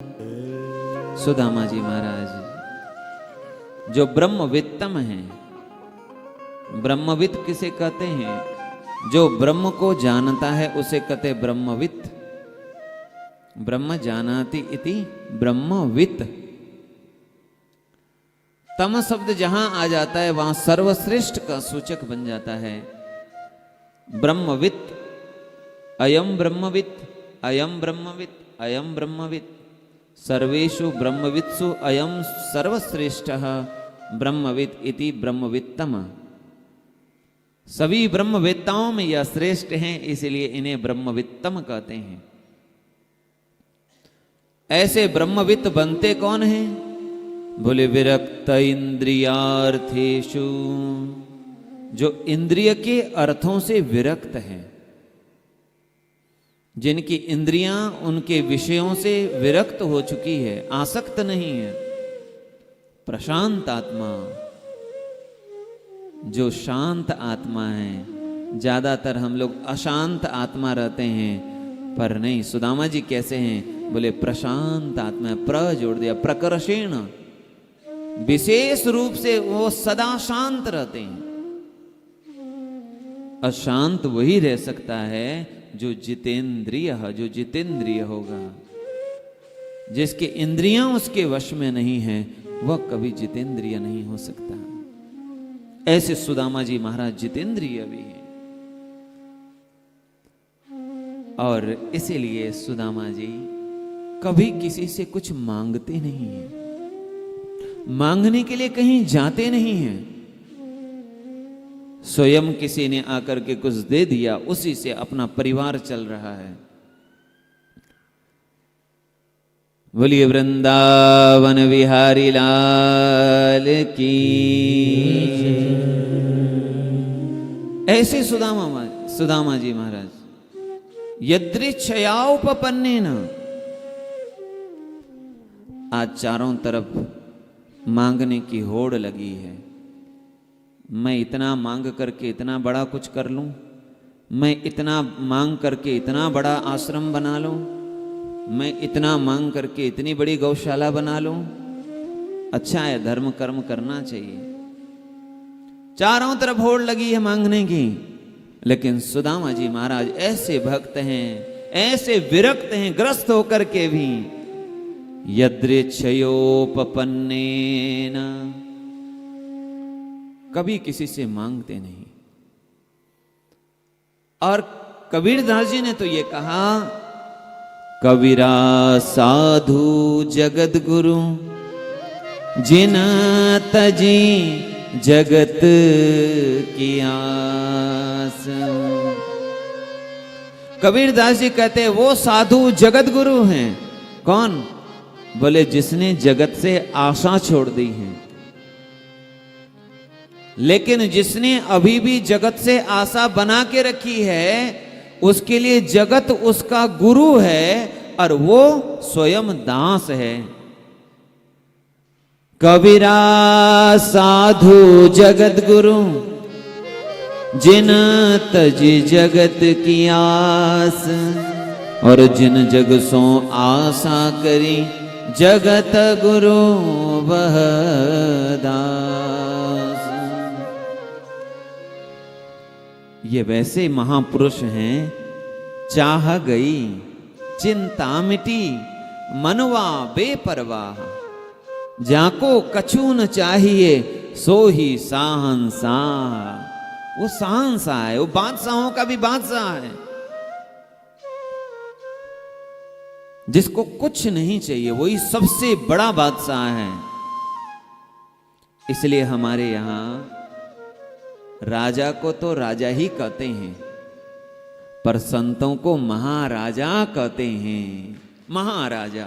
सुदामा जी महाराज जो ब्रह्मवित्तम हैं, ब्रह्मविद किसे कहते हैं? जो ब्रह्म को जानता है उसे कहते ब्रह्मवित्। ब्रह्म जानाति इति ब्रह्मवित्। तम शब्द जहां आ जाता है वहां सर्वश्रेष्ठ का सूचक बन जाता है। ब्रह्मवित्, अयम ब्रह्मवित्, अयम ब्रह्मवित्, अयम ब्रह्मवित्। सर्वेषु ब्रह्मवित्सु अयम सर्वश्रेष्ठः ब्रह्मवित् इति ब्रह्मवित्तम। सभी ब्रह्मवेत्ताओं में यह श्रेष्ठ हैं, इसलिए इन्हें ब्रह्मवित्तम कहते हैं। ऐसे ब्रह्मवित्त बनते कौन हैं? बोले विरक्त इंद्रियार्थेषु, जो इंद्रिय के अर्थों से विरक्त हैं, जिनकी इंद्रियां उनके विषयों से विरक्त हो चुकी है, आसक्त नहीं है। प्रशांत आत्मा, जो शांत आत्मा है। ज्यादातर हम लोग अशांत आत्मा रहते हैं, पर नहीं। सुदामा जी कैसे हैं? बोले प्रशांत आत्मा, प्र जोड़ दिया, प्रकर्षेण, विशेष रूप से वो सदा शांत रहते हैं। अशांत वही रह सकता है जो जितेंद्रिय, जो जितेंद्रिय होगा। जिसके इंद्रियां उसके वश में नहीं है वह कभी जितेंद्रिय नहीं हो सकता। ऐसे सुदामा जी महाराज जितेंद्रिय भी हैं। और इसीलिए सुदामा जी कभी किसी से कुछ मांगते नहीं हैं, मांगने के लिए कहीं जाते नहीं हैं। स्वयं किसी ने आकर के कुछ दे दिया, उसी से अपना परिवार चल रहा है। बोलिए वृंदावन विहारी लाल की। ऐसे सुदामा जी महाराज यदृच्छयापन्नेन, आज चारों तरफ मांगने की होड़ लगी है। मैं इतना मांग करके इतना बड़ा कुछ कर लूं, मैं इतना मांग करके इतना बड़ा आश्रम बना लूं, मैं इतना मांग करके इतनी बड़ी गौशाला बना लूं। अच्छा है, धर्म कर्म करना चाहिए। चारों तरफ होड़ लगी है मांगने की, लेकिन सुदामा जी महाराज ऐसे भक्त हैं, ऐसे विरक्त हैं, ग्रस्त होकर के भी। यदृच्छयोपपन्नेन, कभी किसी से मांगते नहीं। और कबीरदास जी ने तो ये कहा, कबीरा साधु जगत गुरु जिन तजी जगत की आस। कबीरदास जी कहते हैं वो साधु जगत गुरु हैं। कौन? बोले जिसने जगत से आशा छोड़ दी है। लेकिन जिसने अभी भी जगत से आशा बना के रखी है, उसके लिए जगत उसका गुरु है और वो स्वयं दास है। कबीरा साधु जगत गुरु जिन तजी जगत की आस, और जिन जग सो आशा करी जगत गुरु वह दास। ये वैसे महापुरुष हैं, चाह गई चिंता मिटी मनवा बेपरवाह, जाको कछु न चाहिए सो ही साहंसाह। वो साहंसाह है, वो बादशाहों का भी बादशाह है, जिसको कुछ नहीं चाहिए, वही सबसे बड़ा बादशाह है। इसलिए हमारे यहां राजा को तो राजा ही कहते हैं, पर संतों को महाराजा कहते हैं। महाराजा